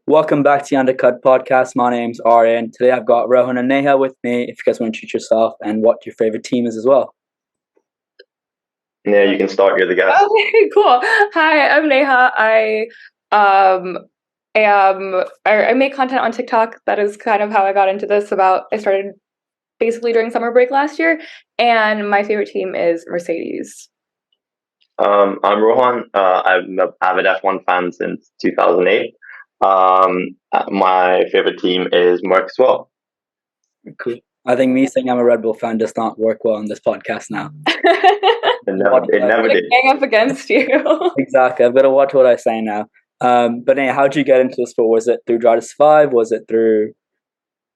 Welcome back to the Undercut Podcast. My name's Aryan. Today I've got Rohan and Neha with me. If you guys want to introduce yourself and what your favorite team is as well. Yeah, you can start. You're the guest. Okay, cool. Hi, I'm Neha. I make content on TikTok. That is kind of how I got into this. I started basically during summer break last year, and my favorite team is Mercedes. I'm Rohan. I'm an avid F1 fan since 2008. My favorite team is Merck as well. Cool. I think me saying I'm a Red Bull fan does not work well on this podcast now. It never did. Gang up against you. Exactly. I've got to watch what I say now. But Neha, how did you get into the sport? Was it through Drive to Survive? Was it through...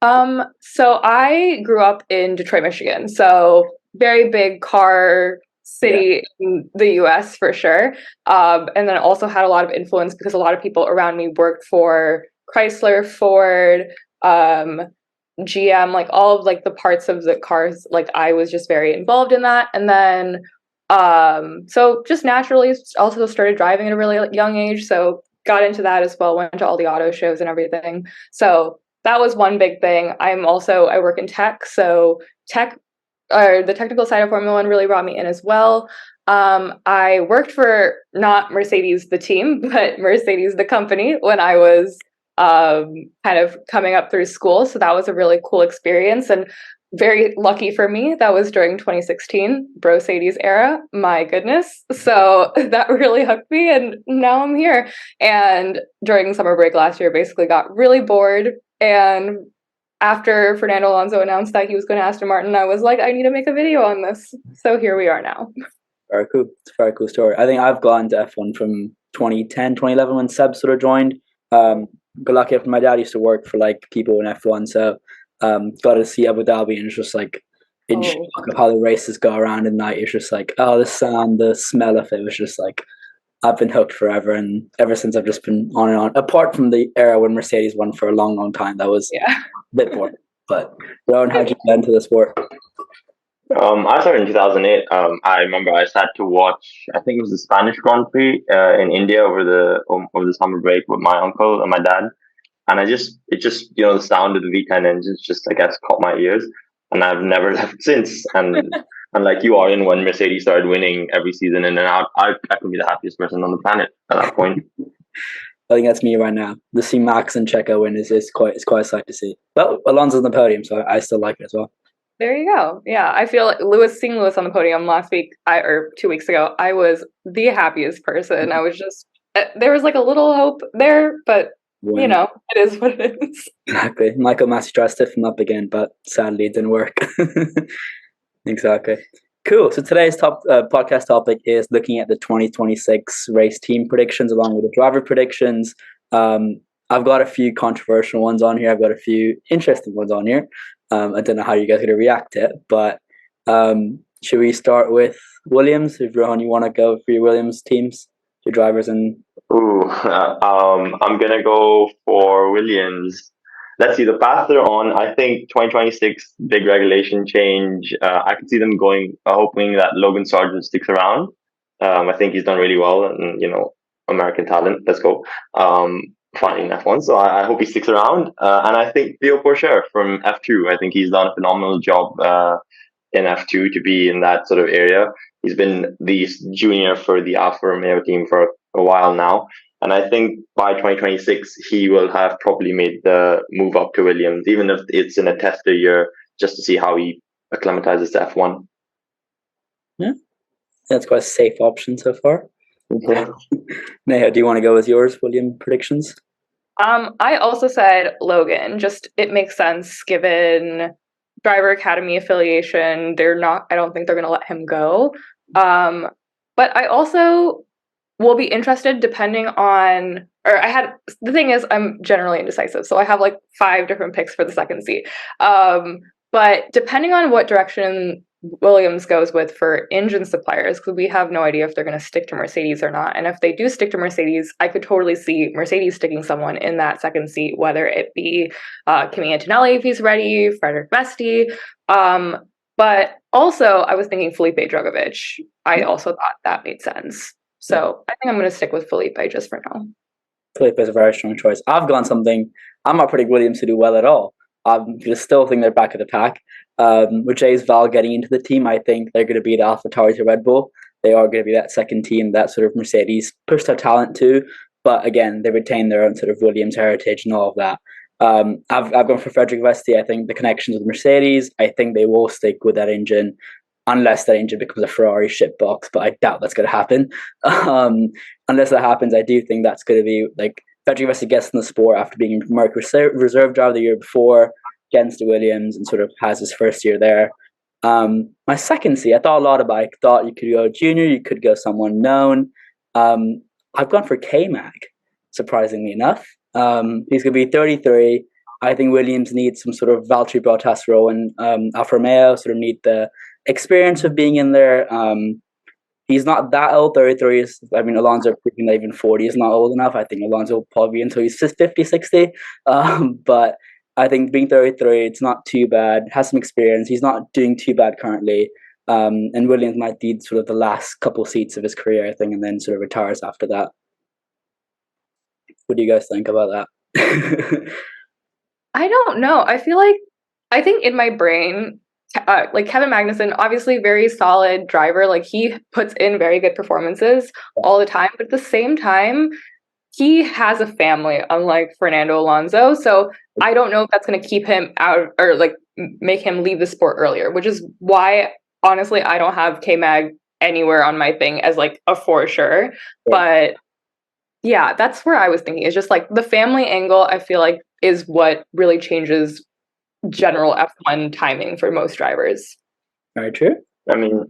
So I grew up in Detroit, Michigan. So very big car city in the US for sure. And then also had a lot of influence because a lot of people around me worked for Chrysler, Ford, GM, like all of like the parts of the cars. Like I was just very involved in that. And then so just naturally also started driving at a really young age. So got into that as well, went to all the auto shows and everything. So that was one big thing. I work in tech, so the technical side of Formula One really brought me in as well. I worked for not Mercedes the team, but Mercedes the company when I was kind of coming up through school. So that was a really cool experience and very lucky for me. That was during 2016, Mercedes era. My goodness. So that really hooked me and now I'm here. And during summer break last year, basically got really bored. And after Fernando Alonso announced that he was going to Aston Martin, I was like, I need to make a video on this. So here we are now. Very cool. It's a very cool story. I think I've gone to F1 from 2010, 2011 when Seb sort of joined. But lucky my dad used to work for like people in F1, so got to see Abu Dhabi, and it's just like in shock of how the races go around at night. It's just like, the sound, the smell of it was just like, I've been hooked forever, and ever since I've just been on and on. Apart from the era when Mercedes won for a long, long time, that was a bit boring. But Rowan, how'd you get into the sport? I started in 2008. I remember I started to watch, I think it was the Spanish Grand Prix in India over the summer break with my uncle and my dad. And it just, the sound of the V10 engines just, I guess, caught my ears. And I've never left since. And like you are in when Mercedes started winning every season in and out, I could be the happiest person on the planet at that point. I think that's me right now. To see Max and Checo win is quite a sight to see. But Alonso's on the podium, so I still like it as well. There you go. Yeah, I feel like seeing Lewis on the podium last week or 2 weeks ago, I was the happiest person. I was just, there was like a little hope there, but it is what it is. Exactly. Michael Massey tried to stiff him up again, but sadly it didn't work. Exactly. Cool. So today's podcast topic is looking at the 2026 race team predictions along with the driver predictions. I've got a few controversial ones on here. I've got a few interesting ones on here. I don't know how you guys are going to react to it, but should we start with Williams? If Rohan, you want to go for your Williams teams, your drivers, and I'm gonna go for Williams. Let's see the path they're on. I think 2026 big regulation change. I could see them going, hoping that Logan Sargent sticks around. I think he's done really well, and American talent. Let's go. Finding F1, so I hope he sticks around. And I think Theo Pourchaire from F2. I think he's done a phenomenal job in F2 to be in that sort of area. He's been the junior for the Alfa Romeo team for a while now. And I think by 2026, he will have probably made the move up to Williams, even if it's in a tester year, just to see how he acclimatizes to F1. Yeah, that's quite a safe option so far. Yeah. Neha, do you want to go with yours, William predictions? I also said Logan. Just it makes sense given driver academy affiliation. I don't think they're going to let him go. But I also will be interested depending on, the thing is I'm generally indecisive. So I have like 5 different picks for the second seat. But depending on what direction Williams goes with for engine suppliers, because we have no idea if they're going to stick to Mercedes or not. And if they do stick to Mercedes, I could totally see Mercedes sticking someone in that second seat, whether it be Kimi Antonelli if he's ready, Frederick Vesti. But also, I was thinking Felipe Drugovich. I also thought that made sense. So I think I'm going to stick with Felipe just for now. Philippe is a very strong choice. I've gone something. I'm not predicting Williams to do well at all. I'm just still think they're back of the pack. With Jay's Val getting into the team, I think they're going to be the AlphaTauri to Red Bull. They are going to be that second team that sort of Mercedes pushed their talent to. But again, they retain their own sort of Williams heritage and all of that. I've gone for Frederick Vesti. I think the connections with Mercedes, I think they will stick with that engine unless that engine becomes a Ferrari shitbox, but I doubt that's going to happen. Unless that happens, I do think that's going to be like Frederick Vesti gets in the sport after being Merc reserve driver the year before, gets to Williams and sort of has his first year there. My second C, I thought a lot about it. I thought you could go junior, you could go someone known. I've gone for K-Mag, surprisingly enough. He's going to be 33. I think Williams needs some sort of Valtteri Bottas role, and Alfa Romeo sort of need the experience of being in there. He's not that old. 33 is, I mean, Alonso proving that even 40 is not old enough. I think Alonso will probably be until he's 50, 60. But I think being 33, it's not too bad. Has some experience. He's not doing too bad currently. And Williams might need sort of the last couple seats of his career, I think, and then sort of retires after that. What do you guys think about that? I don't know. I think in my brain, like Kevin Magnussen, obviously very solid driver. Like he puts in very good performances all the time, but at the same time, he has a family, unlike Fernando Alonso. So I don't know if that's going to keep him out or like make him leave the sport earlier, which is why honestly I don't have K-Mag anywhere on my thing as like a for sure. But yeah, that's where I was thinking. It's just like the family angle, I feel like, is what really changes general F1 timing for most drivers. Very true. I mean,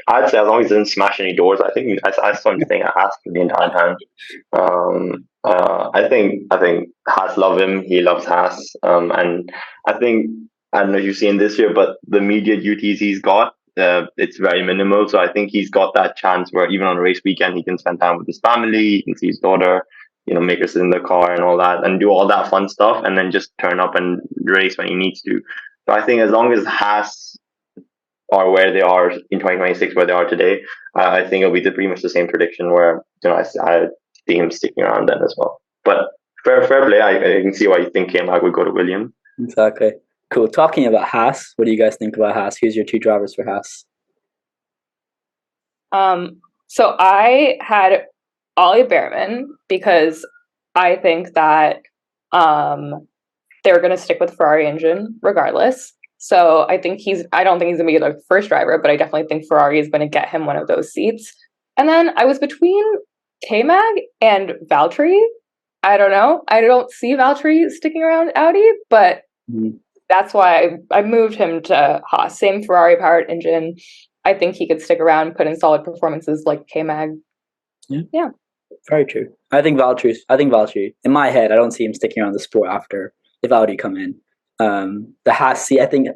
I'd say as long as he doesn't smash any doors, I think I still think Haas the entire time. I think Haas love him. He loves Haas, and I think I don't know if you've seen this year, but the media duties he's got, it's very minimal. So I think he's got that chance where even on a race weekend, he can spend time with his family, he can see his daughter, make her sit in the car and all that, and do all that fun stuff, and then just turn up and race when he needs to. So I think as long as Haas are where they are in 2026, where they are today, I think it'll be pretty much the same prediction where I see him sticking around then as well. But fair play. I can see why you think K-Mag would go to Williams. Exactly. Cool. Talking about Haas, what do you guys think about Haas? Who's your two drivers for Haas? So I had Ollie Behrman because I think that they're going to stick with the Ferrari engine regardless. So I don't think he's going to be the first driver, but I definitely think Ferrari is going to get him one of those seats. And then I was between K-Mag and Valtteri. I don't know. I don't see Valtteri sticking around Audi, but that's why I moved him to Haas. Same Ferrari powered engine. I think he could stick around, put in solid performances like K-Mag. Yeah. Very true. I think Valtteri, in my head, I don't see him sticking around the sport after if Audi come in. The Haas, I think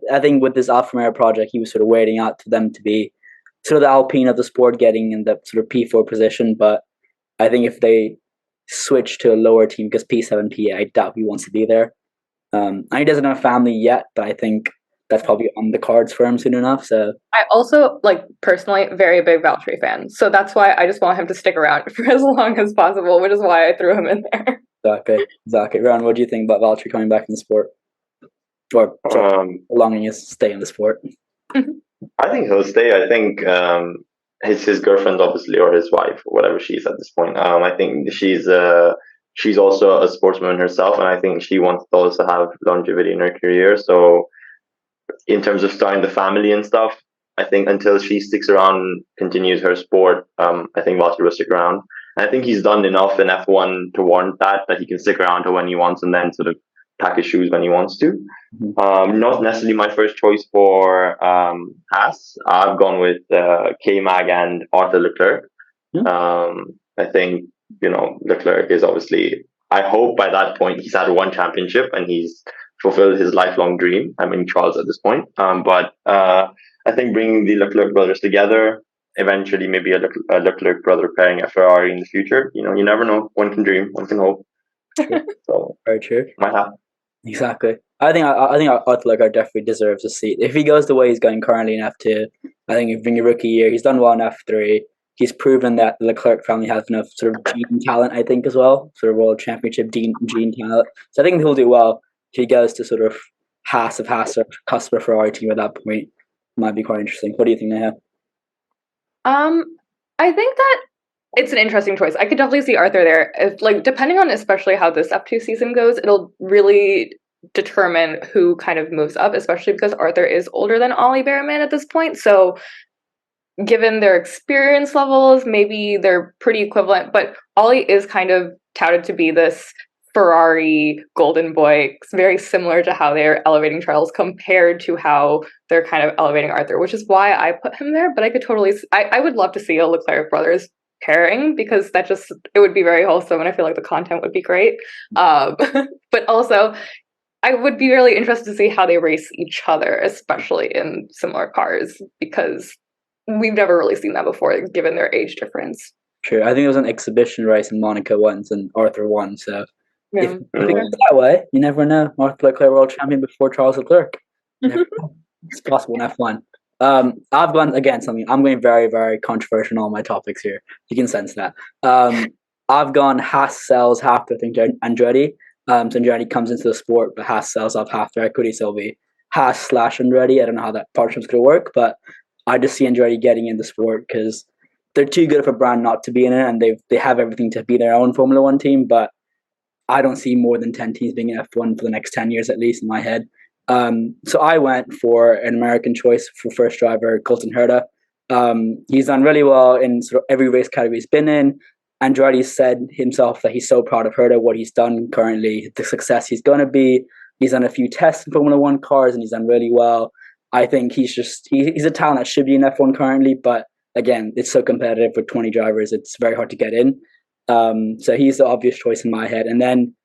with this Alfa Romeo project, he was sort of waiting out for them to be sort of the Alpine of the sport, getting in the sort of P4 position. But I think if they switch to a lower team, because P7, P8, I doubt he wants to be there. And he doesn't have a family yet, but I think that's probably on the cards for him soon enough. So I also, personally, very big Valtteri fan. So that's why I just want him to stick around for as long as possible, which is why I threw him in there. Exactly. Ron, what do you think about Valtteri coming back in the sport? Or longing to stay in the sport? I think he'll stay. I think his girlfriend, obviously, or his wife, or whatever she is at this point. I think she's also a sportswoman herself, and I think she wants to also have longevity in her career. So, in terms of starting the family and stuff, I think until she sticks around, continues her sport, I think Valtteri will stick around. And I think he's done enough in F1 to warrant that he can stick around to when he wants, and then sort of pack his shoes when he wants to. Not necessarily my first choice for Haas. I've gone with K-Mag and Arthur Leclerc. I think, Leclerc is obviously, I hope by that point he's had one championship and he's fulfilled his lifelong dream. I mean, Charles at this point. But I think bringing the Leclerc brothers together, eventually maybe a Leclerc brother pairing at Ferrari in the future. You never know. One can dream, one can hope. So very true. Might happen. Exactly. I think Arthur Leclerc definitely deserves a seat. If he goes the way he's going currently in F2, I think being a rookie year, he's done well in F3. he's proven that the Leclerc family has enough sort of gene talent, I think, as well, sort of World Championship gene talent. So I think he'll do well if he goes to sort of Haas or customer Ferrari team at that point. Might be quite interesting. What do you think, Neha? I think that it's an interesting choice. I could definitely see Arthur there. If, like, depending on especially how this F2 season goes, it'll really determine who kind of moves up, especially because Arthur is older than Ollie Behrman at this point. So given their experience levels, maybe they're pretty equivalent, but Ollie is kind of touted to be this Ferrari golden boy. It's very similar to how they're elevating Charles compared to how they're kind of elevating Arthur, which is why I put him there. But I could totally, I would love to see a Leclerc brothers pairing because it would be very wholesome and I feel like the content would be great. But also, I would be really interested to see how they race each other, especially in similar cars, because we've never really seen that before, given their age difference. True. I think it was an exhibition race in Monaco once and Arthur won, so if it goes that way, you never know. Arthur Leclerc world champion before Charles Leclerc. It's possible in F1. I've gone again something. I'm going very, very controversial in all my topics here. You can sense that. I've gone Haas sells half their thing to Andretti. So Andretti comes into the sport, but Haas sells off half their equity. So it'll be Haas / Andretti. I don't know how that partnership's going to work, but I just see Andretti getting in the sport because they're too good of a brand not to be in it, and they have everything to be their own Formula One team. But I don't see more than 10 teams being in F1 for the next 10 years, at least in my head. So I went for an American choice for first driver, Colton Herta. He's done really well in sort of every race category he's been in. Andretti said himself that he's so proud of Herta, what he's done currently, the success he's going to be. He's done a few tests in Formula One cars and he's done really well. I think he's a talent that should be in F1 currently, but again, it's so competitive with 20 drivers, it's very hard to get in. So he's the obvious choice in my head. And then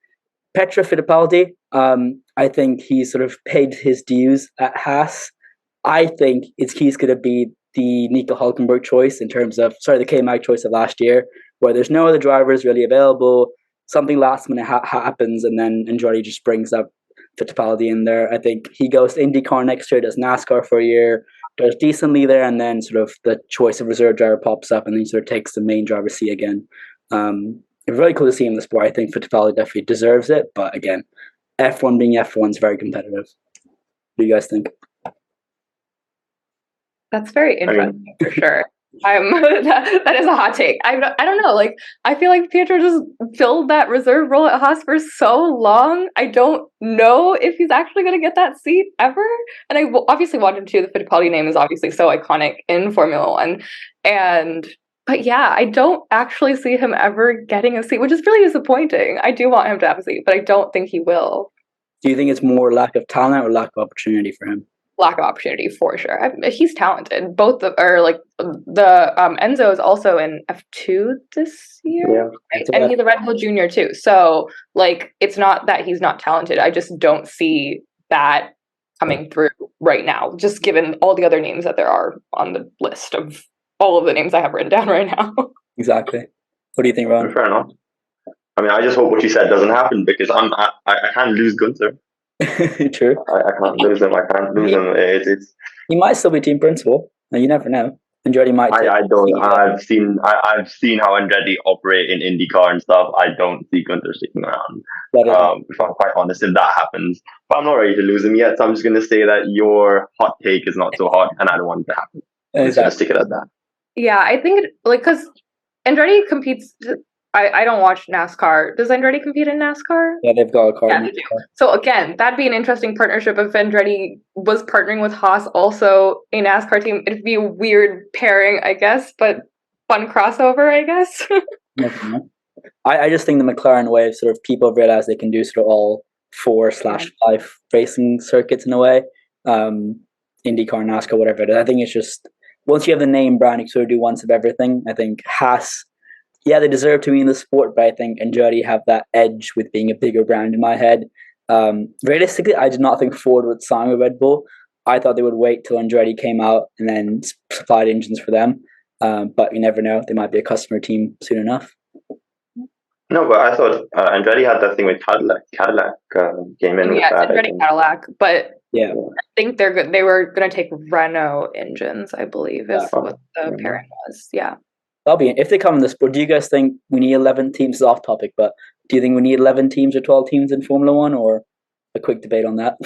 Petra Fittipaldi, I think he sort of paid his dues at Haas. I think he's going to be the Nico Hülkenberg choice the K-Mag choice of last year, where there's no other drivers really available. Something last minute happens, and then Andretti just brings up Fittipaldi in there. I think he goes to IndyCar next year, does NASCAR for a year, does decently there, and then sort of the choice of reserve driver pops up, and then he sort of takes the main driver's seat again. It's really cool to see him in the sport. I think Fittipaldi definitely deserves it, but again, F1 being F1 is very competitive. What do you guys think? That's very interesting for sure. That is a hot take. I don't know. Like, I feel like Pietro just filled that reserve role at Haas for so long. I don't know if he's actually going to get that seat ever. And I obviously wanted to. The Fittipaldi name is obviously so iconic in Formula One, but yeah, I don't actually see him ever getting a seat, which is really disappointing. I do want him to have a seat, but I don't think he will. Do you think it's more lack of talent or lack of opportunity for him? Lack of opportunity for sure. He's talented. Enzo is also in F2 this year, yeah, right? And he's a Red Bull Junior too. So like, it's not that he's not talented. I just don't see that coming through right now, just given all the other names that there are on the list of all of the names I have written down right now. Exactly. What do you think, Ron? Fair enough. I mean, I just hope what you said doesn't happen because I can't lose Gunther. True. I can't lose him. It's he might still be team principal. You never know. Andretti might. I don't. I've seen how Andretti operate in IndyCar and stuff. I don't see Gunther sticking around. If I'm quite honest, if that happens, but I'm not ready to lose him yet. So I'm just going to say that your hot take is not so hot, and I don't want it to happen. I'm just going to stick it at that. Yeah, I think because Andretti competes. I don't watch NASCAR. Does Andretti compete in NASCAR? Yeah, they've got a car. Yeah, they do. So again, that'd be an interesting partnership if Andretti was partnering with Haas, also a NASCAR team. It'd be a weird pairing, I guess, but fun crossover, I guess. I just think the McLaren way, sort of people realize they can do sort of all 4/5 racing circuits in a way. IndyCar, NASCAR, whatever it is. I think it's just once you have the name brand, you sort of do once of everything. I think Haas. Yeah, they deserve to be in the sport, but I think Andretti have that edge with being a bigger brand in my head. Realistically, I did not think Ford would sign with Red Bull. I thought they would wait till Andretti came out and then supplied engines for them. But you never know. They might be a customer team soon enough. No, but I thought Andretti had that thing with Cadillac. Cadillac came in with that. Yeah, Andretti Cadillac, but yeah, I think they're good. They were going to take Renault engines, I believe, is what the pairing was. Yeah. That'll be if they come in the sport. Do you guys think we need 11 teams? Is off topic, but do you think we need 11 teams or 12 teams in Formula One, or a quick debate on that?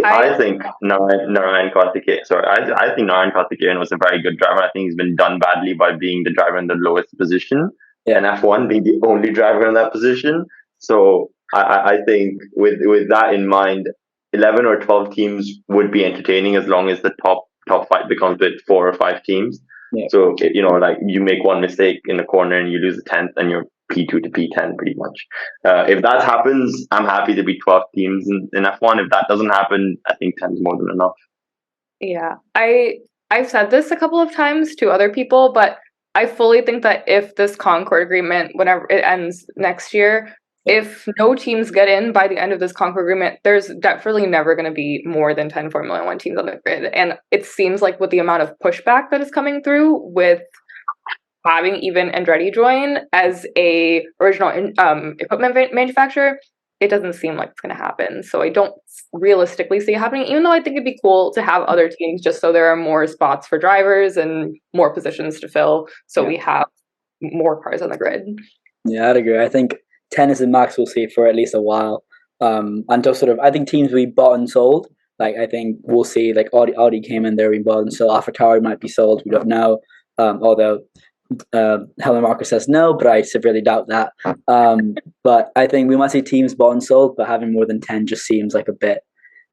I think Narayan Karthikeyan. Sorry, I think Narayan Karthikeyan was a very good driver. I think he's been done badly by being the driver in the lowest position, and F1 being the only driver in that position. So I think with that in mind, 11 or 12 teams would be entertaining as long as the top five becomes with 4 or 5 teams. Yeah. So like you make one mistake in the corner and you lose a tenth, and you're P2 to P10 pretty much. If that happens, I'm happy to be 12 teams in F1. If that doesn't happen, I think 10 is more than enough. Yeah, I've said this a couple of times to other people, but I fully think that if this Concord agreement, whenever it ends next year, if no teams get in by the end of this Concord agreement, there's definitely never going to be more than 10 Formula One teams on the grid. And it seems like with the amount of pushback that is coming through with having even Andretti join as a original equipment manufacturer, it doesn't seem like it's going to happen. So I don't realistically see it happening, even though I think it'd be cool to have other teams just so there are more spots for drivers and more positions to fill. So we have more cars on the grid. Yeah, I'd agree. I think 10 is the max we'll see for at least a while. Until sort of, I think teams will be bought and sold. Like, I think we'll see, like, Audi came in there, we bought and sold. AlphaTauri might be sold. We don't know. Although Helen Marker says no, but I severely doubt that. But I think we might see teams bought and sold, but having more than 10 just seems a bit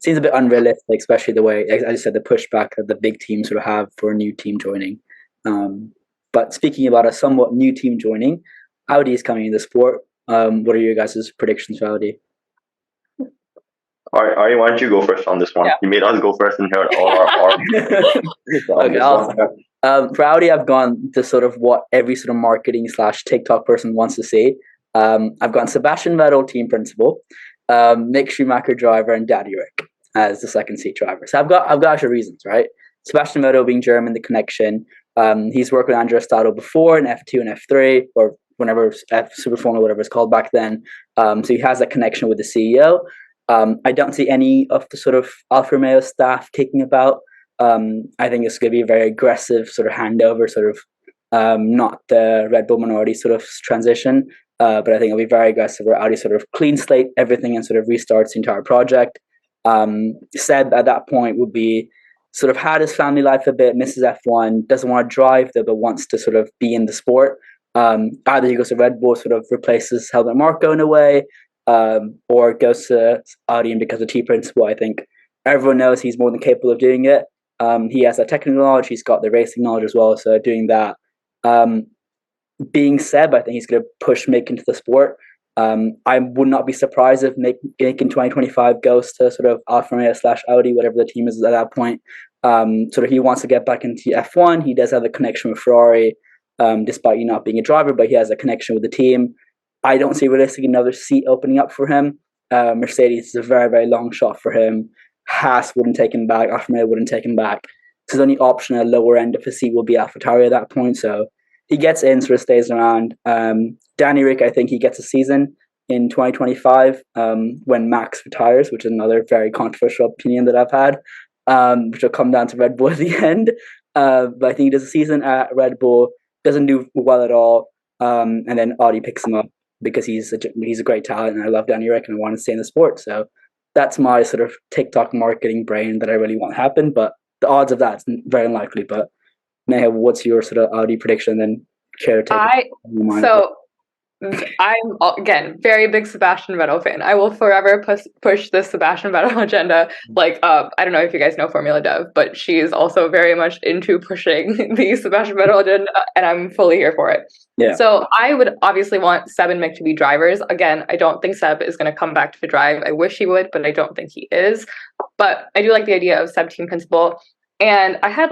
unrealistic, especially the way, as I said, the pushback that the big teams sort of have for a new team joining. But speaking about a somewhat new team joining, Audi is coming in the sport. What are your guys' predictions for Audi? Ari, why don't you go first on this one? Yeah. You made us go first and heard all our okay, for Audi, I've gone to sort of what every sort of marketing / TikTok person wants to see. I've gone Sebastian Vettel, team principal, Mick Schumacher, driver, and Daddy Rick as the second seat driver. So I've got actual reasons, right? Sebastian Vettel being German, the connection. He's worked with Andrea Stato before in F2 and F3, or whenever Super Formula, whatever it's called back then. So he has that connection with the CEO. I don't see any of the sort of Alfa Romeo staff kicking about. I think it's going to be a very aggressive sort of handover, sort of not the Red Bull minority sort of transition, but I think it'll be very aggressive where Audi sort of clean slate everything and sort of restarts the entire project. Seb at that point would be sort of had his family life a bit, misses F1, doesn't want to drive though, but wants to sort of be in the sport. Either he goes to Red Bull, sort of replaces Helmut Marko in a way, or goes to Audi and becomes a team principal. I think everyone knows he's more than capable of doing it. He has that technical knowledge, he's got the racing knowledge as well, so doing that. Being Seb, I think he's going to push Mick into the sport. I would not be surprised if Mick in 2025 goes to sort of Alfa Romeo / Audi, whatever the team is at that point. Sort of he wants to get back into F1. He does have a connection with Ferrari, despite not being a driver, but he has a connection with the team. I don't see realistically another seat opening up for him. Mercedes is a very, very long shot for him. Haas wouldn't take him back. Alfa Romeo wouldn't take him back. So his only option at lower end of his seat will be AlphaTauri at that point. So he gets in, sort of stays around. Danny Rick, I think he gets a season in 2025 when Max retires, which is another very controversial opinion that I've had, which will come down to Red Bull at the end. But I think he does a season at Red Bull, doesn't do well at all, and then Audi picks him up because he's a great talent, and I love Danny Rick and I want to stay in the sport. So that's my sort of TikTok marketing brain that I really want to happen. But the odds of that's very unlikely. But Neha, what's your sort of Audi prediction? Then care to take I'm, again, very big Sebastian Vettel fan. I will forever push this Sebastian Vettel agenda. Like, I don't know if you guys know Formula Dev, but she is also very much into pushing the Sebastian Vettel agenda, and I'm fully here for it. Yeah. So I would obviously want Seb and Mick to be drivers. Again, I don't think Seb is going to come back to drive. I wish he would, but I don't think he is. But I do like the idea of Seb team principal. And I had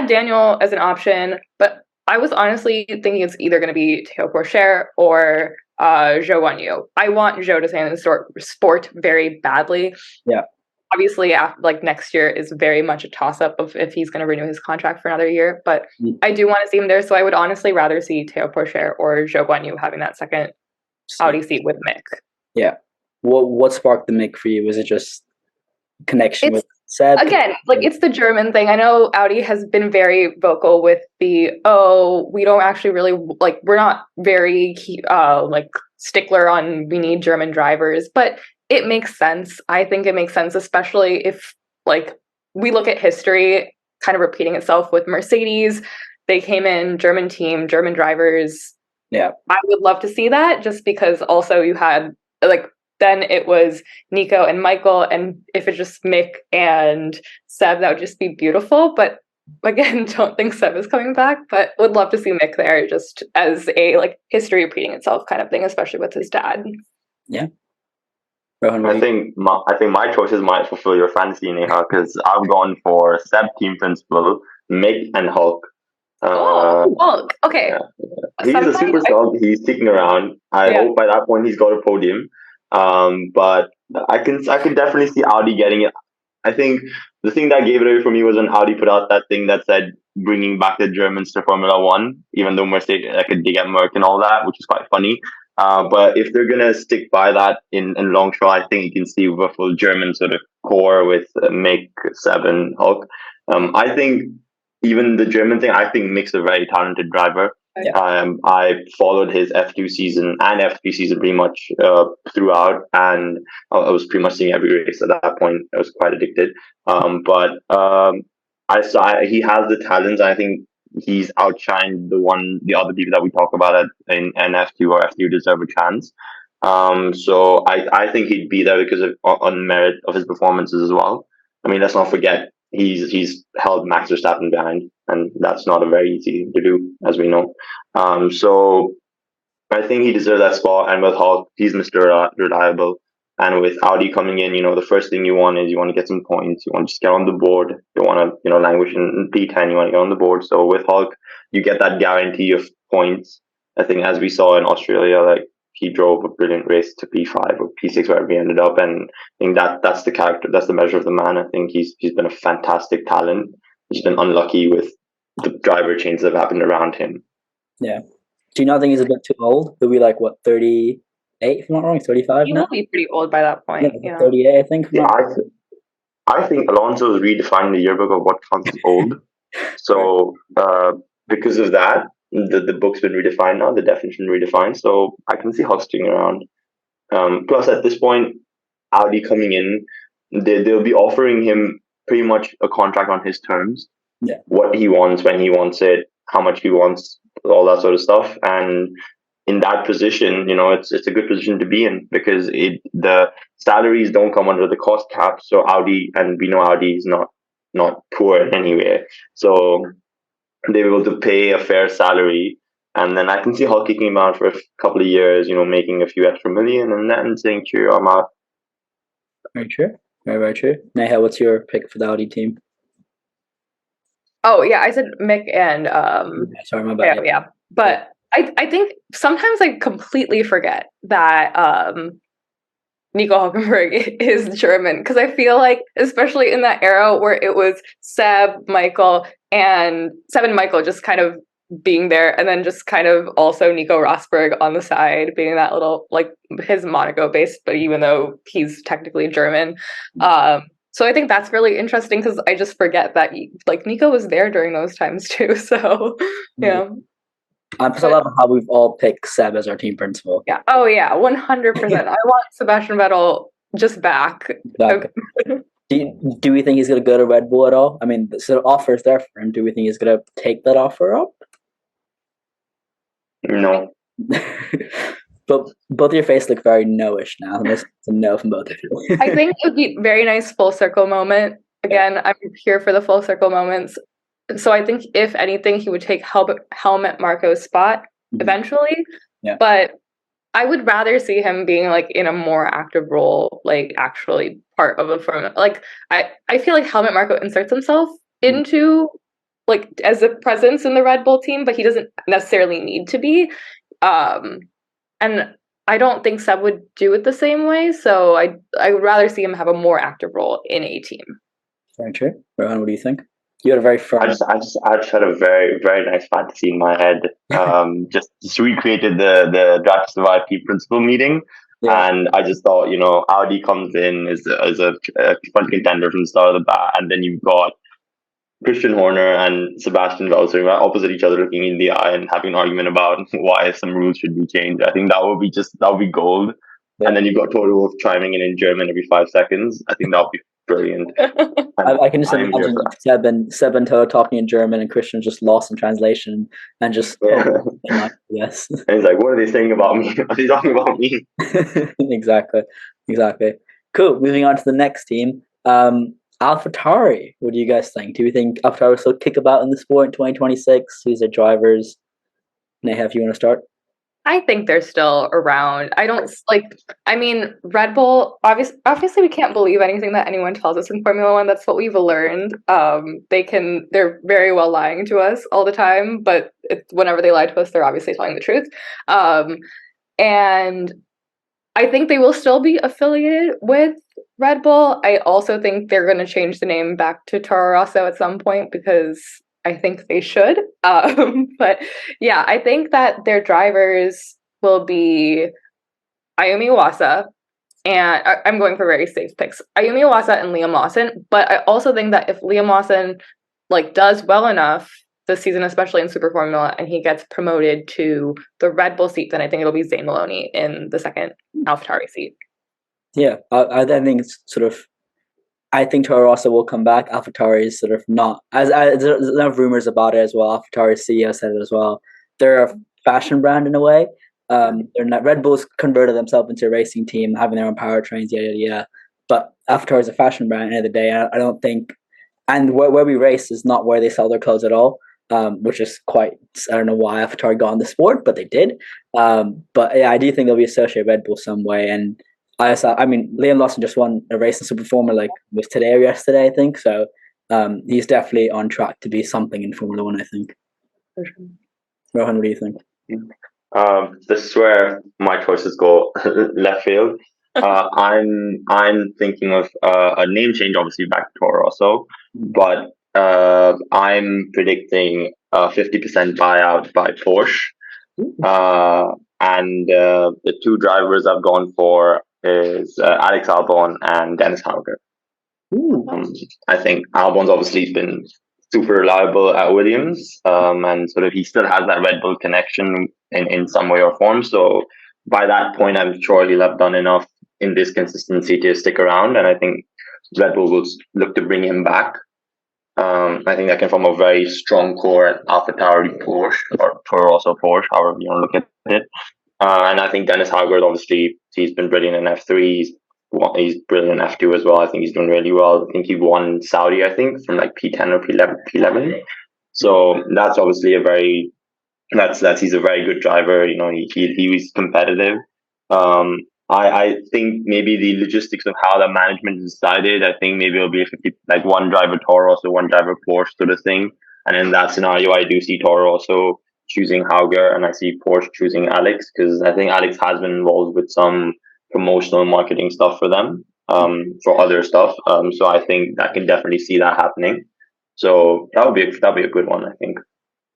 Daniel as an option, but I was honestly thinking it's either going to be Théo Pourchaire or Zhou Guanyu. I want Zhou to stay in the sport very badly. Yeah. Obviously, next year is very much a toss-up of if he's going to renew his contract for another year. But I do want to see him there, so I would honestly rather see Théo Pourchaire or Zhou Guanyu having that second Audi seat with Mick. Yeah. What sparked the Mick for you? Was it just connection with Sad. Again, like it's the German thing. I know Audi has been very vocal with the we don't actually really like we're not very like stickler on we need German drivers, but it makes sense. I think it makes sense, especially if like we look at history kind of repeating itself with Mercedes. They came in German team, German drivers. Yeah, I would love to see that just because also you had like then it was Nico and Michael, and if it's just Mick and Seb, that would just be beautiful. But again, don't think Seb is coming back, but would love to see Mick there just as a like history repeating itself kind of thing, especially with his dad. Yeah. I think my choices might fulfill your fantasy, Neha, because I've gone for Seb team principal, Mick and Hulk. Hulk. Okay. Yeah. He's a super sub. He's sticking around. I hope by that point he's got a podium. But I can definitely see Audi getting it. I think the thing that gave it away for me was when Audi put out that thing that said bringing back the Germans to Formula One, even though Mercedes they get Merc and all that, which is quite funny. But if they're gonna stick by that in Longshore, I think you can see a full German sort of core with Mick, Seb, and Hulk. I think even the German thing, I think Mick's a very talented driver. Yeah. I followed his F2 season and F3 season pretty much throughout, and I was pretty much seeing every race at that point. I was quite addicted. But I saw he has the talents. I think he's outshined the other people that we talk about in F2 or F3 deserve a chance. So I think he'd be there because of on merit of his performances as well. I mean, let's not forget he's held Max Verstappen behind, and that's not a very easy thing to do, as we know. So I think he deserves that spot. And with Hulk, he's Mr. Reliable. And with Audi coming in, the first thing you want is you want to get some points. You want to just get on the board. You want to, languish in P10. You want to get on the board. So with Hulk, you get that guarantee of points. I think as we saw in Australia, like he drove a brilliant race to P5 or P6, wherever he ended up. And I think that's the character, that's the measure of the man. I think he's been a fantastic talent. He's been unlucky with the driver changes that have happened around him. Yeah. Do you not think he's a bit too old? He'll be like, what, 38, if I'm not wrong, 35 he now? will be pretty old by that point. Yeah, 38, I think. Yeah, I think Alonso is redefining the yearbook of what counts as old. So because of that, the book's been redefined now, the definition redefined. So I can see Hulk sticking around. Plus, at this point, Audi coming in, they'll be offering him pretty much a contract on his terms. Yeah. What he wants, when he wants it, how much he wants, all that sort of stuff. And in that position, it's a good position to be in because the salaries don't come under the cost cap. So Audi, and we know Audi is not poor in any way. So they're able to pay a fair salary. And then I can see Hulk kicking him out for a couple of years, making a few extra million and then saying, cheer, I'm out. Very true. Very, very true. Neha, what's your pick for the Audi team? Oh, yeah, I said Mick and... sorry, my bad. Yeah. But I think sometimes I completely forget that Nico Hülkenberg is German because I feel like, especially in that era where it was Seb and Michael just kind of being there, and then just kind of also Nico Rosberg on the side being that little, like, his Monaco based, but even though he's technically German. So I think that's really interesting because I just forget that Nico was there during those times too. So yeah. I love how we've all picked Seb as our team principal. Yeah. Oh yeah, 100%. I want Sebastian Vettel just back. Do we think he's going to go to Red Bull at all? I mean, the offer is there for him. Do we think he's going to take that offer up? No. But both of your face look very no-ish now. There's a no from both of you. I think it would be a very nice full circle moment. Again, I'm here for the full circle moments. So I think if anything, he would take Helmut Marko's spot eventually. Yeah. But I would rather see him being in a more active role, actually part of a firm. I feel like Helmut Marko inserts himself into as a presence in the Red Bull team, but he doesn't necessarily need to be. And I don't think Seb would do it the same way. So I would rather see him have a more active role in a team. Very true. Rohan, what do you think? You had a very firm... I just had a very, very nice fantasy in my head. Just recreated the Draft Survive P principal meeting. Yeah. And I just thought, Audi comes in as a front contender from the start of the bat, and then you've got Christian Horner and Sebastian Vettel sitting right opposite each other, looking in the eye and having an argument about why some rules should be changed. I think that would be gold. And then you've got Toto Wolff chiming in German every 5 seconds. I think that would be brilliant. And I can just I'm here imagine for that. Seb and Toto talking in German and Christian just lost in translation and just yes. And he's like, what are they saying about me? Are they talking about me? Exactly. Cool. Moving on to the next team. AlphaTauri. What do you guys think? Do you think AlphaTauri will still kick about in the sport in 2026? Who's their drivers? Neha, if you want to start. I think they're still around. Red Bull, obviously we can't believe anything that anyone tells us in Formula One. That's what we've learned. They're very well lying to us all the time, but whenever they lie to us, they're obviously telling the truth. And I think they will still be affiliated with Red Bull. I also think they're going to change the name back to Toro Rosso at some point because I think they should. But yeah, I think that their drivers will be Ayumi Iwasa, and I'm going for very safe picks. Ayumi Iwasa and Liam Lawson. But I also think that if Liam Lawson does well enough this season, especially in Super Formula, and he gets promoted to the Red Bull seat, then I think it'll be Zane Maloney in the second AlphaTauri seat. Yeah, I think it's sort of. I think Toro Rosso will come back. AlphaTauri is sort of not. There's a lot of rumors about it as well. AlphaTauri's CEO said it as well. They're a fashion brand in a way. They're not. Red Bull's converted themselves into a racing team, having their own powertrains, yeah. But AlphaTauri is a fashion brand at the end of the day. I don't think, and where we race is not where they sell their clothes at all. Which is quite. I don't know why AlphaTauri got in the sport, but they did. But yeah, I do think they'll be associated with Red Bull some way. And Liam Lawson just won a race in Super Formula was today or yesterday, I think. So he's definitely on track to be something in Formula One, I think. For sure. Rohan, what do you think? This is where my choices go left field. I'm thinking of a name change, obviously back to Toro Rosso, but I'm predicting a 50% buyout by Porsche. And the two drivers I've gone for is Alex Albon and Dennis Hauger. I think Albon's obviously been super reliable at Williams, and sort of he still has that Red Bull connection in some way or form. So by that point, I'm sure he'll have done enough in this consistency to stick around, and I think Red Bull will look to bring him back. I think that can form a very strong core at AlphaTauri Porsche, or also Porsche, however you want to look at it. And I think Dennis Hauger, obviously, he's been brilliant in F3. He's brilliant in F2 as well. I think he's doing really well. I think he won Saudi, I think, from P10 or P11. So that's obviously he's a very good driver. He was competitive. I think maybe the logistics of how the management decided, I think maybe it'll be a 50, one driver Toro, so one driver Porsche sort of thing. And in that scenario, I do see Toro also choosing Hauger, and I see Porsche choosing Alex, because I think Alex has been involved with some promotional marketing stuff for them, for other stuff. So I think I can definitely see that happening. So that'll be a good one, I think.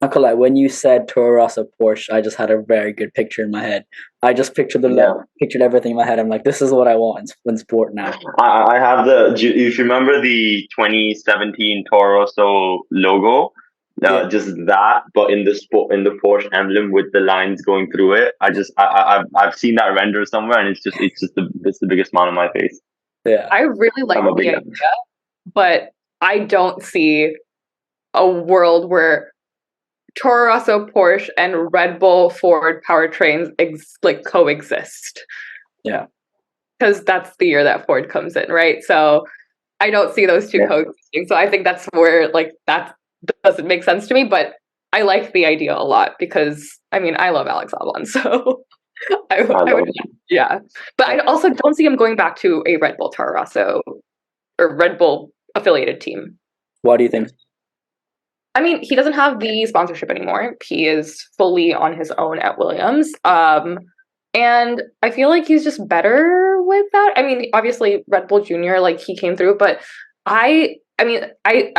Uncle, when you said Toro Rosso Porsche, I just had a very good picture in my head. I just pictured pictured everything in my head. I'm like, this is what I want in sport now. I have if you remember the 2017 Toro Rosso logo, just that, but in the Porsche emblem with the lines going through it. I've seen that render somewhere, and it's the biggest smile on my face. Yeah, I really like the idea, but I don't see a world where Toro Rosso, Porsche, and Red Bull Ford powertrains coexist. Yeah, because that's the year that Ford comes in, right? So I don't see those two coexisting. So I think that's where that doesn't make sense to me. But I like the idea a lot because I love Alex Albon, so I would, yeah. But I also don't see him going back to a Red Bull Toro Rosso or Red Bull affiliated team. Why do you think? He doesn't have the sponsorship anymore. He is fully on his own at Williams. And I feel like he's just better with that. Obviously Red Bull Junior, he came through, but I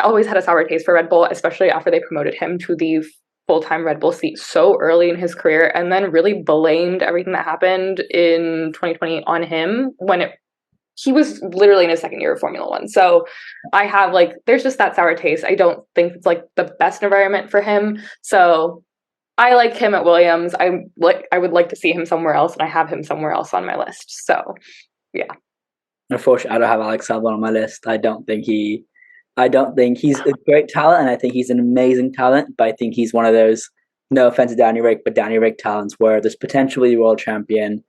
always had a sour taste for Red Bull, especially after they promoted him to the full-time Red Bull seat so early in his career, and then really blamed everything that happened in 2020 on him when he was literally in his second year of Formula One. So I have there's just that sour taste. I don't think it's the best environment for him. So I like him at Williams. I would like to see him somewhere else, and I have him somewhere else on my list. So yeah. Unfortunately, I don't have Alex Albon on my list. I don't think he's a great talent, and I think he's an amazing talent. But I think he's one of those, no offense to Danny Rick, but Danny Rick talents where there's potentially world champion.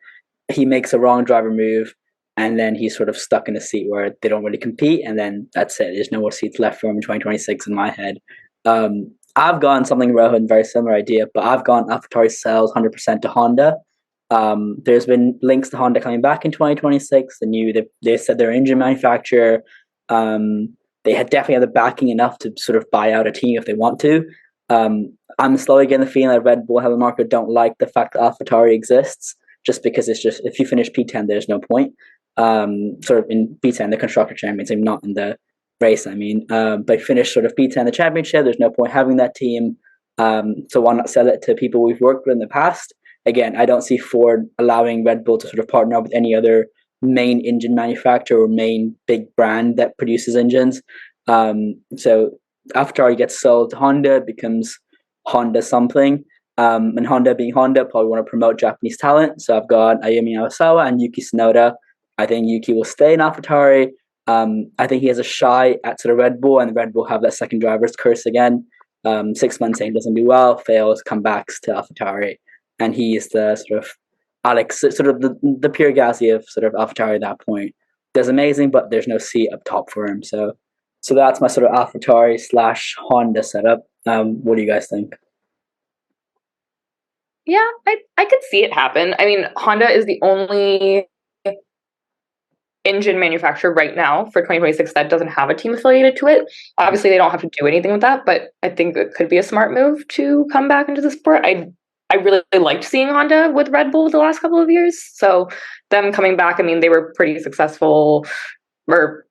He makes a wrong driver move, and then he's sort of stuck in a seat where they don't really compete, and then that's it. There's no more seats left for him in 2026 in my head. I've gone something Rohan, very similar idea, but I've gone AlphaTauri sells 100% to Honda. There's been links to Honda coming back in 2026. They said they're engine manufacturer. They definitely have the backing enough to sort of buy out a team if they want to. I'm slowly getting the feeling that Red Bull, Helmut Marko don't like the fact that AlphaTauri exists, just because it's just, if you finish P10, there's no point. Sort of in P10, the constructor champions, I'm not in the race, I mean. But finish sort of P10, the championship, there's no point having that team. So why not sell it to people we've worked with in the past? Again, I don't see Ford allowing Red Bull to sort of partner up with any other main engine manufacturer or main big brand that produces engines. So AlphaTauri gets sold to Honda, it becomes Honda something. And Honda being Honda, probably want to promote Japanese talent. So I've got Ayumi Awasawa and Yuki Tsunoda. I think Yuki will stay in AlphaTauri. I think he has a shy at sort of Red Bull, and Red Bull have that second driver's curse again. 6 months in, doesn't do well, fails, comebacks to AlphaTauri. And he is the sort of Alex, sort of the Pierre Gasly of sort of AlphaTauri at that point. Does amazing, but there's no seat up top for him. So that's my sort of AlphaTauri / Honda setup. What do you guys think? Yeah, I could see it happen. I mean, Honda is the only engine manufacturer right now for 2026 that doesn't have a team affiliated to it. Obviously, they don't have to do anything with that, but I think it could be a smart move to come back into the sport. I really liked seeing Honda with Red Bull the last couple of years. So them coming back, I mean, they were pretty successful. Let's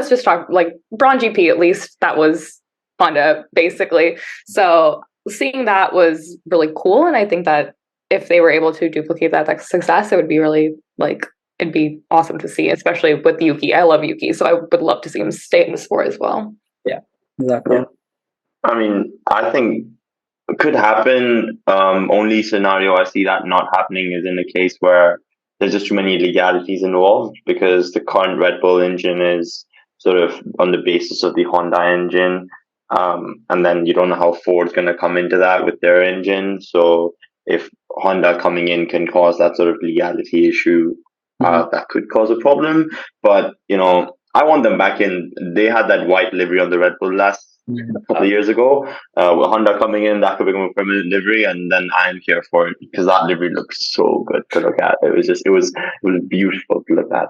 just talk Braun GP, at least that was Honda basically. So seeing that was really cool. And I think that if they were able to duplicate that success, it would be really it'd be awesome to see, especially with Yuki. I love Yuki, so I would love to see him stay in the sport as well. Yeah, exactly. Yeah. I mean, I think it could happen. Only scenario I see that not happening is in the case where there's just too many legalities involved, because the current Red Bull engine is sort of on the basis of the Honda engine. And then you don't know how Ford's going to come into that with their engine. So if Honda coming in can cause that sort of legality issue, that could cause a problem. But, I want them back in. They had that white livery on the Red Bull last couple of years ago. With Honda coming in, that could become a permanent livery, and then I'm here for it, because that livery looks so good to look at. It was beautiful to look at.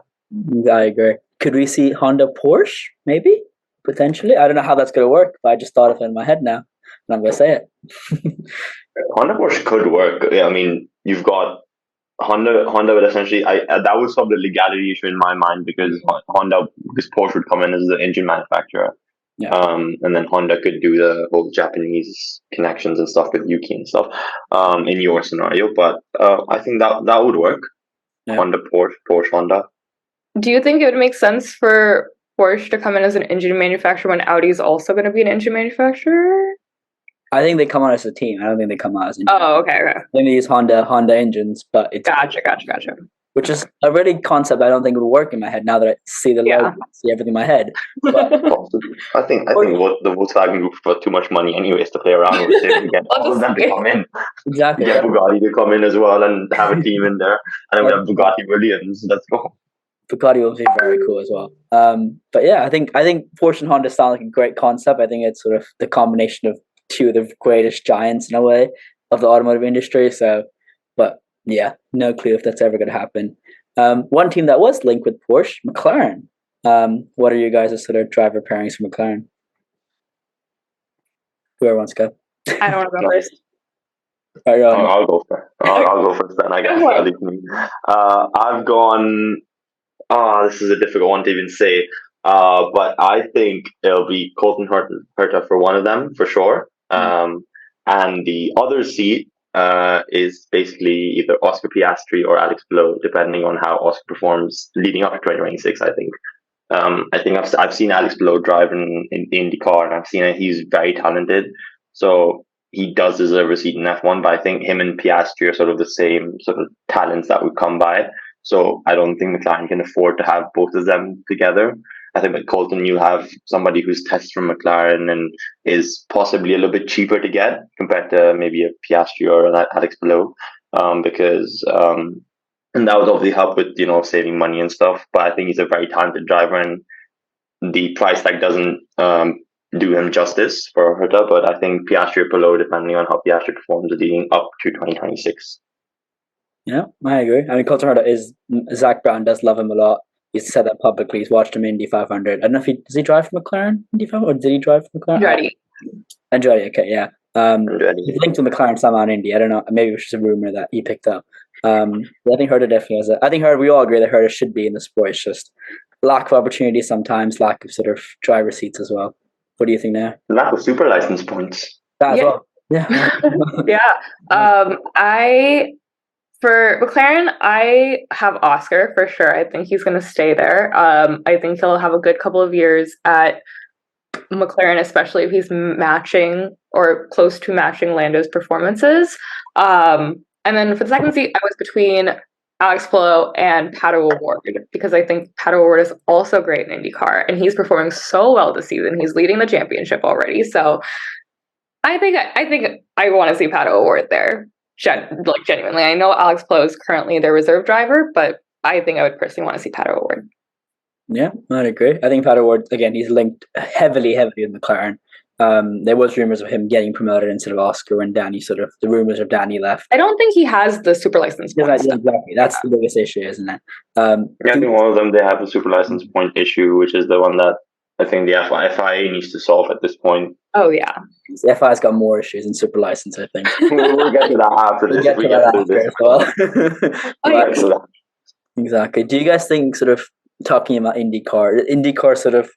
I agree. Could we see Honda Porsche? Maybe, potentially. I don't know how that's going to work, but I just thought of it in my head now, and I'm going to say it. Honda Porsche could work. I mean, you've got Honda would essentially, that would solve the legality issue in my mind, because Porsche would come in as the engine manufacturer. Yeah. And then Honda could do the whole Japanese connections and stuff with Yuki and stuff, in your scenario. But I think that would work. Yeah. Honda Porsche Honda. Do you think it would make sense for Porsche to come in as an engine manufacturer when Audi's also going to be an engine manufacturer? I think they come on as a team. I don't think they come out as engine. Oh, okay. I think they use Honda engines, but it's gotcha. Which is a really concept I don't think would work in my head now that I see the logo, see everything in my head. But I think the Volkswagen Group for too much money anyways to play around with. They can get all of them to come in. Exactly. Get Bugatti to come in as well and have a team in there, and then we have Bugatti Williams. Let's go. Bugatti will be very cool as well. But yeah, I think Porsche and Honda sound like a great concept. I think it's sort of the combination of two of the greatest giants in a way of the automotive industry. So, but yeah, no clue if that's ever going to happen. One team that was linked with Porsche, McLaren. What are you guys' sort of driver pairings for McLaren? Whoever wants to go. I don't want to go first. I'll go first. I'll go first then, I guess. At least me. I've gone. This is a difficult one to even say. But I think it'll be Colton Herta for one of them, for sure. And the other seat is basically either Oscar Piastri or Alex Palou, depending on how Oscar performs leading up to 2026, I think. I think I've seen Alex Palou drive in IndyCar, and I've seen that he's very talented. So he does deserve a seat in F1, but I think him and Piastri are sort of the same sort of talents that would come by. So I don't think McLaren can afford to have both of them together. I think with Colton, you'll have somebody who's tested from McLaren and is possibly a little bit cheaper to get compared to maybe a Piastri or an Alex Palou, because and that would obviously help with saving money and stuff. But I think he's a very talented driver, and the price tag doesn't do him justice for Herta. But I think Piastri or Palou, depending on how Piastri performs leading up to 2026. Yeah, I agree. I mean, Colton Herta is Zach Brown does love him a lot. He's said that publicly. He's watched him in Indy 500. I don't know if does he drive for McLaren Indy 500, or did he drive for McLaren? Andretti. Okay, yeah. He's linked to McLaren somehow in Indy. I don't know. Maybe it was just a rumor that he picked up. I think Herta definitely has I think we all agree that Herta should be in the sport. It's just lack of opportunity sometimes, lack of sort of driver seats as well. What do you think there? Lack of super license points. That as well. Yeah. Yeah. For McLaren, I have Oscar for sure. I think he's going to stay there. I think he'll have a good couple of years at McLaren, especially if he's matching or close to matching Lando's performances. And then for the second seat, I was between Alex Palou and Pato O'Ward, because I think Pato O'Ward is also great in IndyCar, and he's performing so well this season. He's leading the championship already. So I think I want to see Pato O'Ward there. Genuinely. I know Alex Palou is currently their reserve driver, but I think I would personally want to see Pato O'Ward. Yeah, I'd agree. I think Pato O'Ward, again, he's linked heavily with McLaren. There was rumors of him getting promoted instead of Oscar when Danny the rumors of Danny left. I don't think he has the super license points. Yeah, exactly. That's the biggest issue, isn't it? I think one of them, they have the super license point issue, which is the one that I think the FIA needs to solve at this point. Oh, yeah. The FIA's got more issues than super license, I think. We'll get to that after this. We'll get to that as well. Exactly. Do you guys think, sort of, talking about IndyCar sort of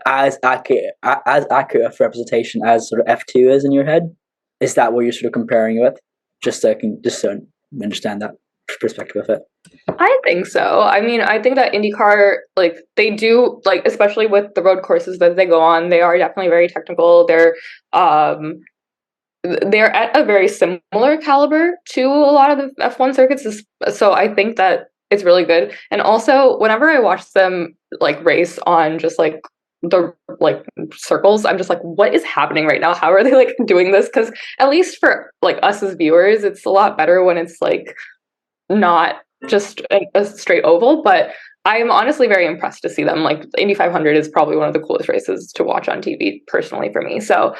as accurate of representation as sort of F2 is in your head? Is that what you're sort of comparing it with? Just so I can understand that perspective of it. I think so. I mean, I think that IndyCar, they do, especially with the road courses that they go on, they are definitely very technical. They're at a very similar caliber to a lot of the F1 circuits. So I think that it's really good. And also, whenever I watch them race on just the circles, I'm just like, what is happening right now? How are they doing this? Because at least for us as viewers, it's a lot better when it's not just a straight oval. But I'm honestly very impressed to see them. The Indy 500 is probably one of the coolest races to watch on TV, personally, for me. So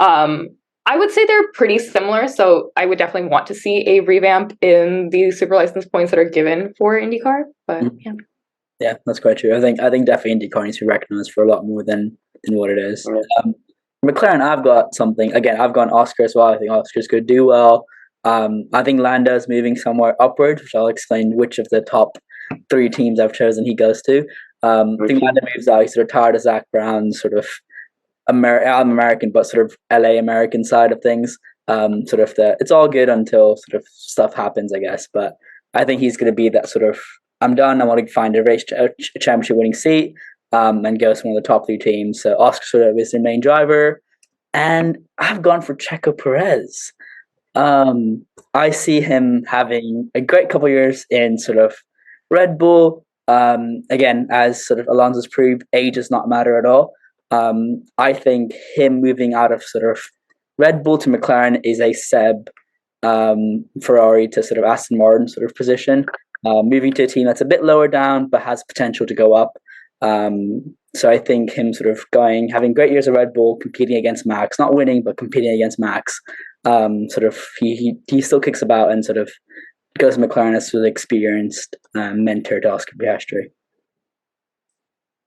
I would say they're pretty similar. So I would definitely want to see a revamp in the super license points that are given for IndyCar. But yeah, that's quite true. I think definitely IndyCar needs to be recognized for a lot more than what it is. Yeah. McLaren, I've got something. Again, I've gone Oscar as well. I think Oscar's could do well. I think Lando's moving somewhere upward, which I'll explain which of the top 3 teams I've chosen he goes to. I think Lando moves out. He's sort of tired of Zach Brown's sort of I'm American, but sort of LA American side of things. It's all good until sort of stuff happens, I guess. But I think he's going to be that sort of, I'm done. I want to find a championship winning seat and go to one of the top 3 teams. So Oscar sort of is their main driver. And I've gone for Checo Perez. I see him having a great couple of years in sort of Red Bull. Again, as sort of Alonso's proved, age does not matter at all. I think him moving out of sort of Red Bull to McLaren is a Seb Ferrari to sort of Aston Martin sort of position. Moving to a team that's a bit lower down but has potential to go up. So I think him sort of having great years at Red Bull, competing against Max, not winning but competing against Max. He still kicks about and sort of goes to McLaren as sort of experienced mentor to Oscar Piastri.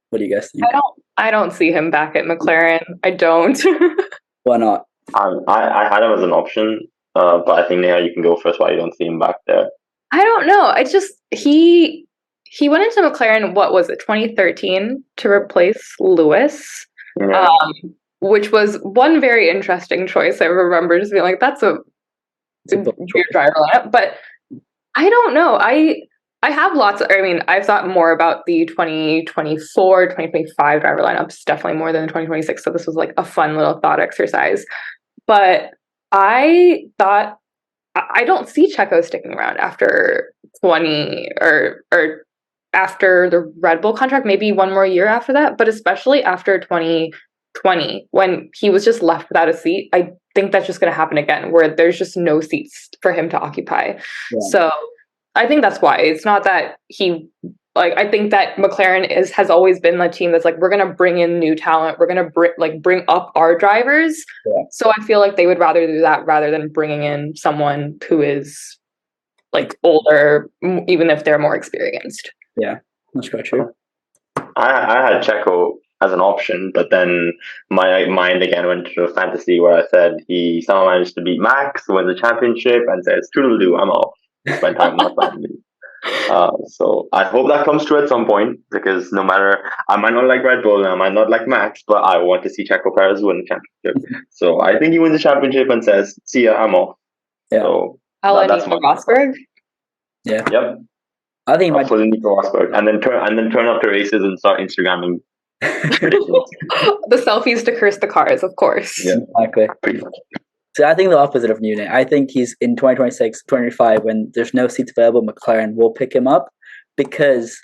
What do you guys think? I don't see him back at McLaren. I don't. Why not? I had him as an option, but I think now you can go first why you don't see him back there. I don't know. I just he went into McLaren, what was it, 2013, to replace Lewis. Yeah. which was one very interesting choice. I remember just being like, that's a weird driver lineup. But I don't know. I have I've thought more about the 2024, 2025 driver lineups, definitely more than the 2026. So this was like a fun little thought exercise. But I thought I don't see Checo sticking around after 20 or after the Red Bull contract, maybe one more year after that, but especially after 2020 when he was just left without a seat. I think that's just going to happen again where there's just no seats for him to occupy. Yeah. So I think that's why. It's not that I think that McLaren has always been the team that's like, we're going to bring in new talent. We're going to bring up our drivers. Yeah. So I feel like they would rather do that rather than bringing in someone who is like older, even if they're more experienced. Yeah, that's quite true. I had Checo as an option, but then my mind again went to a fantasy where I said he somehow managed to beat Max, win the championship, and says, "Toodle-doo, I'm off. Spend time with my family." So I hope that comes true at some point, because no matter, I might not like Red Bull and I might not like Max, but I want to see Checo Perez win the championship. So I think he wins the championship and says, "See ya, I'm off." Yeah. So that's my Rosberg. Yeah. Yep. I think fully Nico Rosberg, and then turn up to races and start Instagramming. The selfies to curse the cars, of course. Yeah, exactly. So I think the opposite of Newey. I think he's in 2026, 2025, when there's no seats available, McLaren will pick him up, because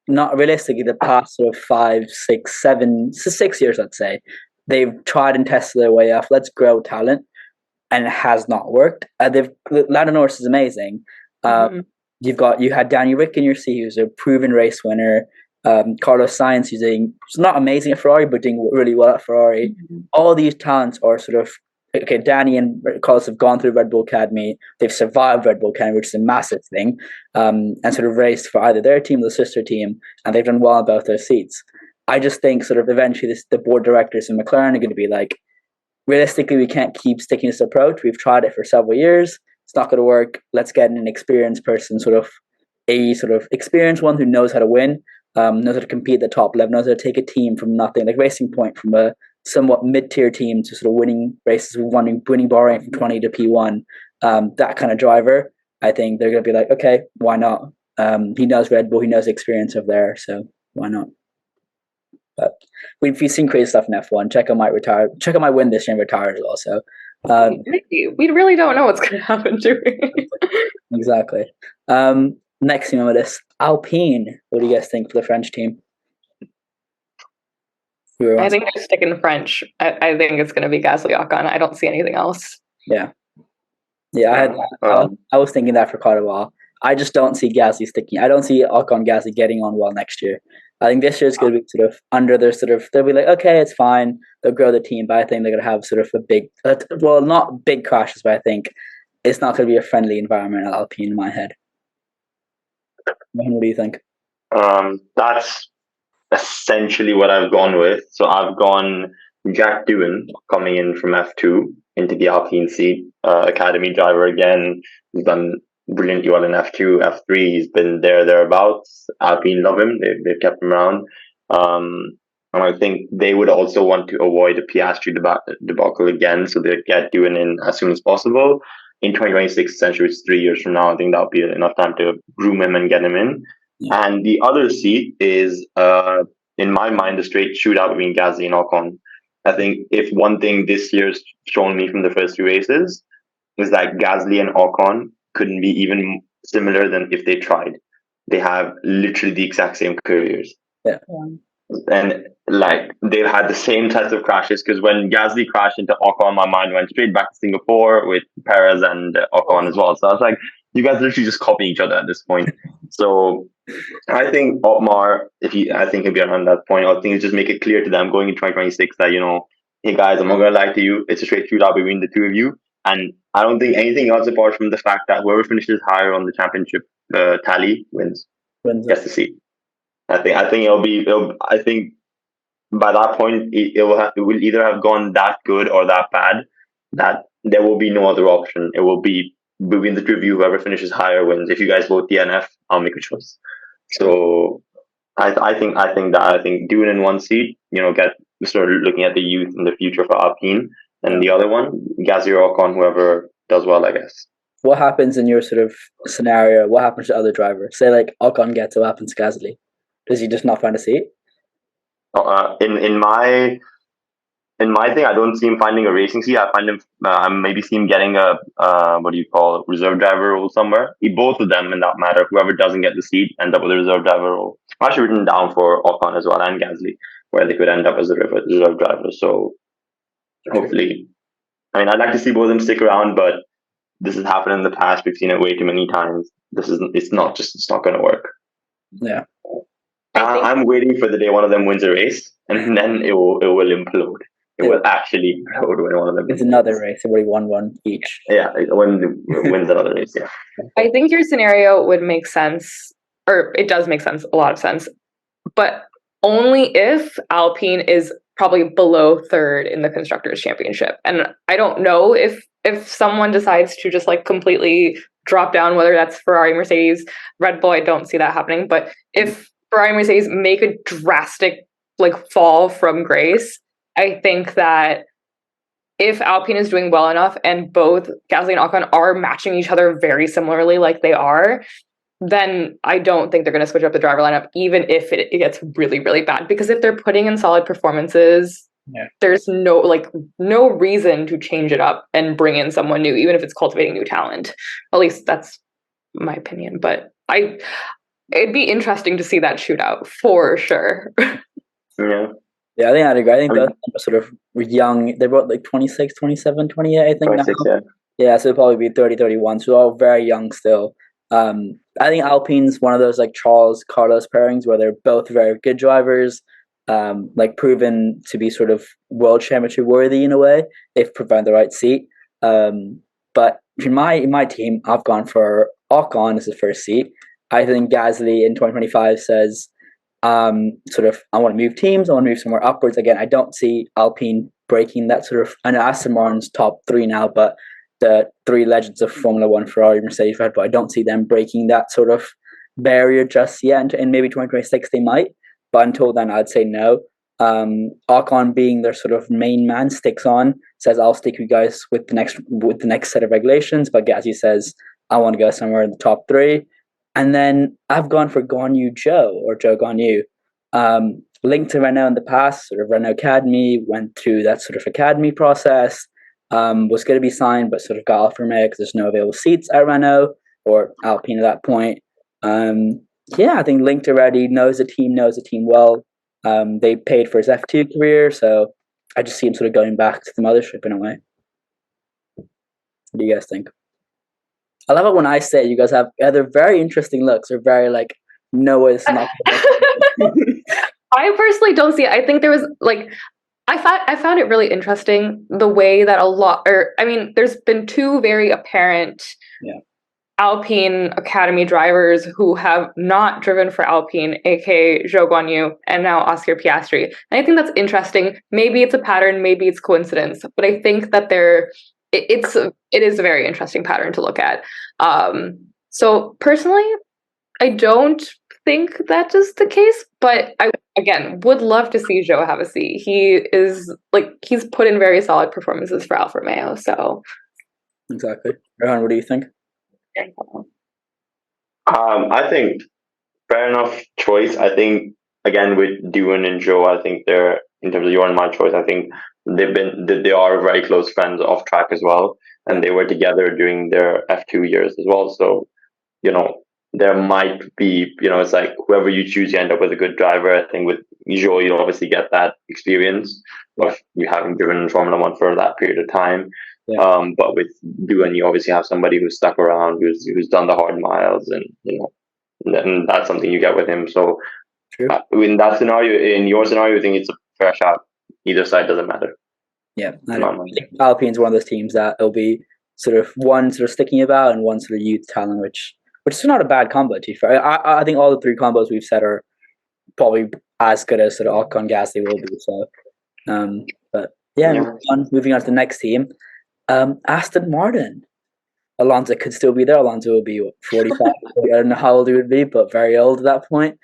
not realistically, the past sort of 5, 6, 7, 6 years, let's say, they've tried and tested their way off. Let's grow talent, and it has not worked. Lando Norris is amazing. You had Danny Rick in your seat, who's a proven race winner. Carlos Sainz, who's not amazing at Ferrari, but doing really well at Ferrari. Mm-hmm. All these talents are sort of, okay, Danny and Carlos have gone through Red Bull Academy. They've survived Red Bull Academy, which is a massive thing, and sort of raced for either their team or the sister team, and they've done well in both their seats. I just think sort of eventually the board directors in McLaren are going to be like, realistically, we can't keep sticking to this approach. We've tried it for several years. It's not going to work. Let's get an experienced person, a experienced one who knows how to win, knows how to compete at the top level, knows how to take a team from nothing, like Racing Point, from a somewhat mid-tier team to sort of winning races, winning Bahrain from 20 to P1. That kind of driver, I think they're going to be like, okay, why not? He knows Red Bull, he knows the experience of there, so why not? But we've seen crazy stuff in F1. Checo might retire. Checo might win this year and retire as well. So we really don't know what's going to happen to him. Exactly. Next team on the list, Alpine. What do you guys think for the French team? I think they're sticking French. I think it's going to be Gasly Ocon. I don't see anything else. Yeah. I was thinking that for quite a while. I just don't see Gasly sticking. I don't see Ocon Gasly getting on well next year. I think this year is going to be sort of under their they'll be like, okay, it's fine. They'll grow the team, but I think they're going to have sort of a big, not big crashes, but I think it's not going to be a friendly environment at Alpine in my head. What do you think? That's essentially what I've gone with. So I've gone Jack Doohan coming in from F2 into the Alpine seat, academy driver again. He's done brilliantly well in F2, F3. He's been thereabouts. Alpine love him. They've kept him around. And I think they would also want to avoid a Piastri debacle again, so they get Doohan in as soon as possible. In 2026, essentially, it's 3 years from now. I think that'll be enough time to groom him and get him in. Yeah. And the other seat is, in my mind, a straight shootout between Gasly and Ocon. I think if one thing this year's shown me from the first few races is that Gasly and Ocon couldn't be even similar than if they tried. They have literally the exact same careers. Yeah. And they've had the same types of crashes, because when Gasly crashed into Ocon, my mind went straight back to Singapore with Perez and Ocon as well. So I was like, you guys literally just copy each other at this point. So I think Otmar, I think he'll be around that point. I think just make it clear to them going in 2026 that, hey guys, I'm not going to lie to you. It's a straight shootout between the two of you. And I don't think anything else apart from the fact that whoever finishes higher on the championship tally wins. Gets the seat. I think by that point it will either have gone that good or that bad that there will be no other option. It will be between the two of you. Whoever finishes higher wins. If you guys vote DNF, I'll make a choice. So I think Doohan in one seat, get sort of looking at the youth and the future for Alpine. And the other one, Gasly or Ocon, whoever does well, I guess. What happens in your sort of scenario? What happens to other drivers? Say like Ocon gets, what happens to Gasly? Does he just not find a seat? In my thing, I don't see him finding a racing seat. I find him maybe see him getting a what do you call it, reserve driver role somewhere. Both of them, in that matter, whoever doesn't get the seat end up with a reserve driver role. I'm actually written down for Ocon as well and Gasly, where they could end up as a reserve driver. So hopefully, I mean, I'd like to see both of them stick around, but this has happened in the past. We've seen it way too many times. It's not going to work. Yeah. I'm waiting for the day one of them wins a race, and then it will implode. It will actually implode when one of them wins another race. Everybody won one each. Yeah, when wins another race. Yeah. I think your scenario would make sense, or it does make sense, a lot of sense, but only if Alpine is probably below third in the Constructors' Championship. And I don't know if someone decides to just like completely drop down, whether that's Ferrari, Mercedes, Red Bull, I don't see that happening. But if Ferrari and Mercedes make a drastic like fall from grace, I think that if Alpine is doing well enough and both Gasly and Ocon are matching each other very similarly like they are, then I don't think they're going to switch up the driver lineup, even if it gets really, really bad. Because if they're putting in solid performances, there's no reason to change it up and bring in someone new, even if it's cultivating new talent. At least that's my opinion. But it'd be interesting to see that shootout for sure. Yeah, I think I'd agree. I think both are sort of young. They're both like 26, 27, 28, I think 26, now. Yeah, so they'll probably be 30, 31. So they're all very young still. I think Alpine's one of those like Charles Carlos pairings where they're both very good drivers, like proven to be sort of world championship worthy in a way if provided the right seat. But in my team, I've gone for Ocon as the first seat. I think Gasly in 2025 says, sort of, I want to move teams. I want to move somewhere upwards. Again, I don't see Alpine breaking that sort of. I know Aston Martin's top three now, but the three legends of Formula One, Ferrari, Mercedes, Red Bull, I don't see them breaking that sort of barrier just yet. And maybe 2026 they might, but until then, I'd say no. Ocon being their sort of main man sticks on, says I'll stick with you guys with the next set of regulations. But Gasly says I want to go somewhere in the top three. And then I've gone for Guan Yu Zhou or Zhou Guan Yu. Linked to Renault in the past, sort of Renault Academy, went through that sort of academy process, was going to be signed, but sort of got off Romeo because there's no available seats at Renault or Alpine at that point. I think linked already, knows the team well. They paid for his F2 career, so I just see him sort of going back to the mothership in a way. What do you guys think? I love it when I say you guys have either very interesting looks or very like, no way this is not. I personally don't see it. I think there was like, I found it really interesting the way that there's been two very apparent Alpine Academy drivers who have not driven for Alpine, aka Zhou Guanyu and now Oscar Piastri. And I think that's interesting. Maybe it's a pattern, maybe it's coincidence, but I think that it is a very interesting pattern to look at. So personally, I don't think that is the case, but I, again, would love to see Zhou have a seat. He's put in very solid performances for Alfa Romeo, so. Exactly. Rohan, what do you think? I think fair enough choice. I think, again, with Doohan and Zhou, I think they're, in terms of your and my choice, I think they are very close friends off track as well, and they were together during their F2 years as well. So, there might be, it's like whoever you choose, you end up with a good driver. I think with Zhou, you obviously get that experience of you having driven in Formula One for that period of time. Yeah. But with Doohan, you obviously have somebody who's stuck around, who's done the hard miles, and and that's something you get with him. So, in that scenario, in your scenario, I think it's a fair shot. Either side doesn't matter. Yeah, I think Alpine's one of those teams that it'll be sort of one sort of sticking about and one sort of youth talent, which is not a bad combo. To be fair, I think all the three combos we've said are probably as good as sort of Ocon Gasly will be. So, moving on to the next team, Aston Martin. Alonso could still be there. Alonso will be 45. I don't know how old he would be, but very old at that point.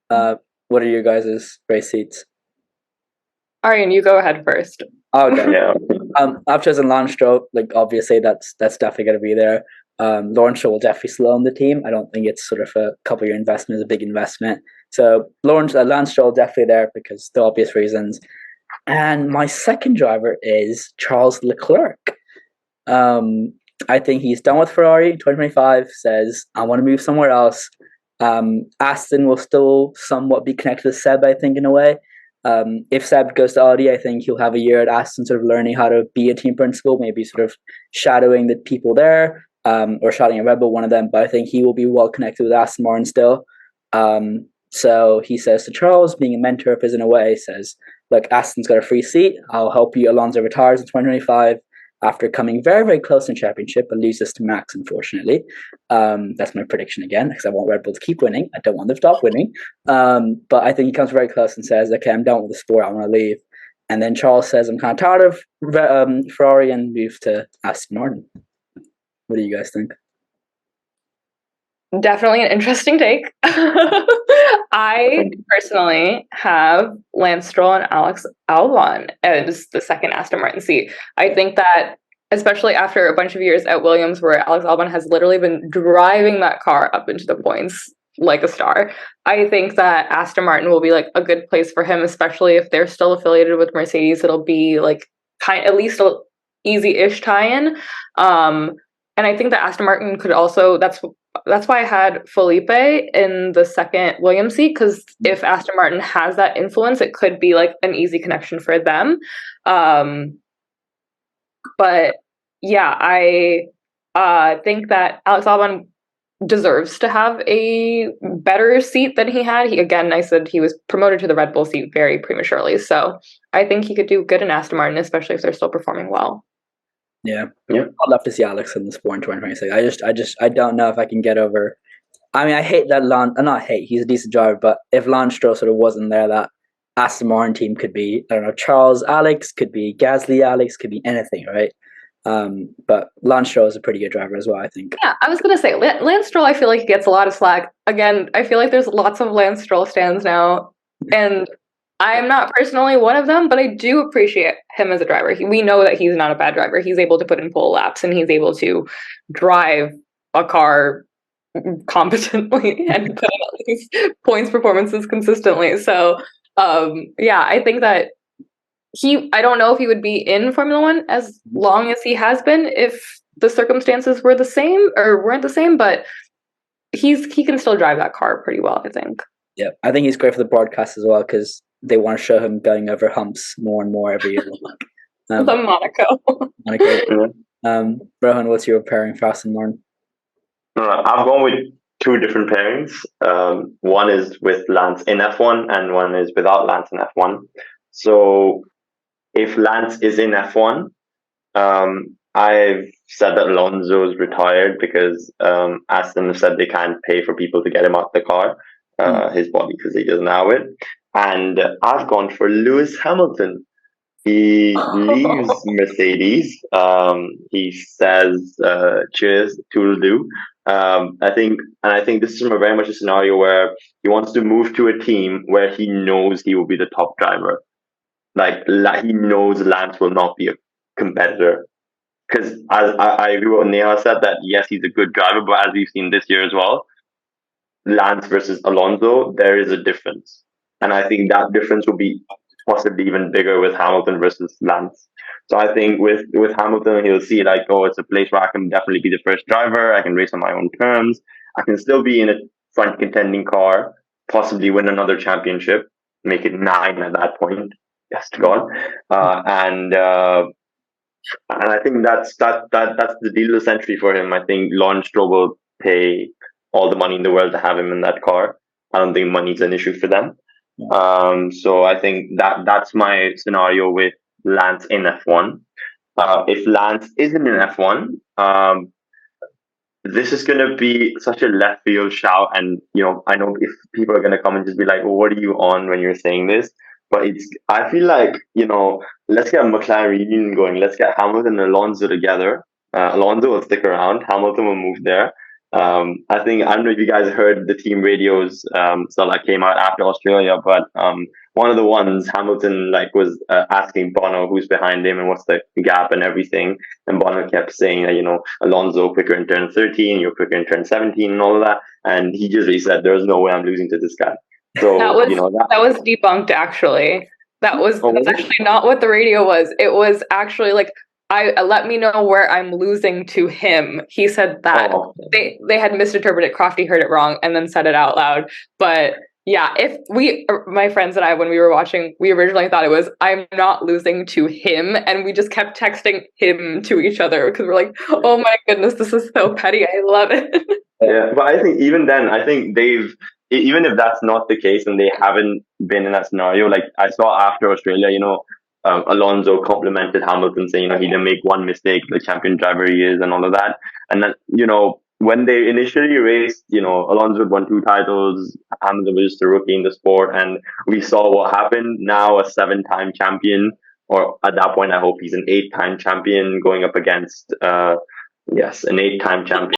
What are your guys' race seats? Arian, you go ahead first. Okay. Yeah. I've chosen Lance Stroll. Like, obviously, that's definitely going to be there. Lawrence Stroll will definitely slow on the team. I don't think it's sort of a couple year investment; it's a big investment. So Lance Stroll definitely there because the obvious reasons. And my second driver is Charles Leclerc. I think he's done with Ferrari. 2025 says I want to move somewhere else. Aston will still somewhat be connected to Seb, I think, in a way. If Seb goes to Audi, I think he'll have a year at Aston sort of learning how to be a team principal, maybe sort of shadowing the people there, or shadowing a Redbull, one of them. But I think he will be well connected with Aston Martin still. So he says to Charles, being a mentor of his in a way, says, look, Aston's got a free seat. I'll help you. Alonso retires in 2025 after coming very, very close in championship, but loses to Max, unfortunately. That's my prediction again, because I want Red Bull to keep winning. I don't want them to stop winning. But I think he comes very close and says, okay, I'm done with the sport. I want to leave. And then Charles says, I'm kind of tired of Ferrari and move to Aston Martin. What do you guys think? Definitely an interesting take. I personally have Lance Stroll and Alex Albon as the second Aston Martin seat. I think that, especially after a bunch of years at Williams, where Alex Albon has literally been driving that car up into the points like a star, I think that Aston Martin will be like a good place for him, especially if they're still affiliated with Mercedes. It'll be like at least a easy-ish tie-in. And I think that Aston Martin could also, that's why I had Felipe in the second Williams seat, because if Aston Martin has that influence, it could be like an easy connection for them. But yeah, I think that Alex Albon deserves to have a better seat than he had. I said he was promoted to the Red Bull seat very prematurely, so I think he could do good in Aston Martin, especially if they're still performing well. Yeah. I'd love to see Alex in the sport in 2026. I don't know if I can get over. I mean, I hate that not hate. He's a decent driver, but if Lance Stroll sort of wasn't there, that Aston Martin team could be, I don't know, Charles Alex, could be Gasly Alex, could be anything, right? But Lance Stroll is a pretty good driver as well, I think. Yeah, I was gonna say Lance Stroll. I feel like he gets a lot of slack. Again, I feel like there's lots of Lance Stroll stands now, and I am not personally one of them, but I do appreciate him as a driver. We know that he's not a bad driver. He's able to put in full laps, and he's able to drive a car competently and put in at least points performances consistently. So, yeah, I think that I don't know if he would be in Formula One as long as he has been if the circumstances were the same or weren't the same, but he can still drive that car pretty well, I think. Yeah, I think he's great for the broadcast as well, because they want to show him going over humps more and more every year. The Monaco. Rohan, what's your pairing for Aston Martin? I'm going with two different pairings. One is with Lance in F1 and one is without Lance in F1. So if Lance is in F1, I've said that Alonso's retired because Aston said they can't pay for people to get him out the car, his body physique doesn't allow it. And I've gone for Lewis Hamilton. He leaves Mercedes. He says, cheers, toodle-doo. I think this is very much a scenario where he wants to move to a team where he knows he will be the top driver. Like he knows Lance will not be a competitor. Because I agree with what Neha said, that yes, he's a good driver, but as we've seen this year as well, Lance versus Alonso, there is a difference. And I think that difference will be possibly even bigger with Hamilton versus Lance. So I think with Hamilton, he'll see like, oh, it's a place where I can definitely be the first driver. I can race on my own terms. I can still be in a front contending car, possibly win another championship, make it 9 at that point. Yes, to God. And I think that's the deal of the century for him. I think Lawrence Stroll will pay all the money in the world to have him in that car. I don't think money's an issue for them. So I think that's my scenario with Lance in F1. If Lance isn't in F1, this is going to be such a left field shout. And, I know if people are going to come and just be like, well, what are you on when you're saying this? But I feel like, let's get a McLaren reunion going. Let's get Hamilton and Alonso together. Alonso will stick around. Hamilton will move there. I don't know if you guys heard the team radios, so that came out after Australia, but one of the ones Hamilton was asking Bono who's behind him and what's the gap and everything, and Bono kept saying that Alonso quicker in turn 13, you're quicker in turn 17, and all of that, and he just really said there's no way I'm losing to this guy. So that was debunked actually. That's actually not what the radio was. It was actually let me know where I'm losing to him. He said that. They had misinterpreted. Crofty heard it wrong and then said it out loud. But yeah, my friends and I, when we were watching, we originally thought it was I'm not losing to him, and we just kept texting him to each other because we're like, oh my goodness, this is so petty. I love it. Yeah, but I think even then, I think even if that's not the case and they haven't been in that scenario, like I saw after Australia, Alonso complimented Hamilton saying, he didn't make one mistake, the champion driver he is, and all of that. And then, when they initially raced, Alonso had won 2 titles, Hamilton was just a rookie in the sport, and we saw what happened. Now a 7-time champion, or at that point, I hope he's an 8-time champion going up against, an 8-time champion.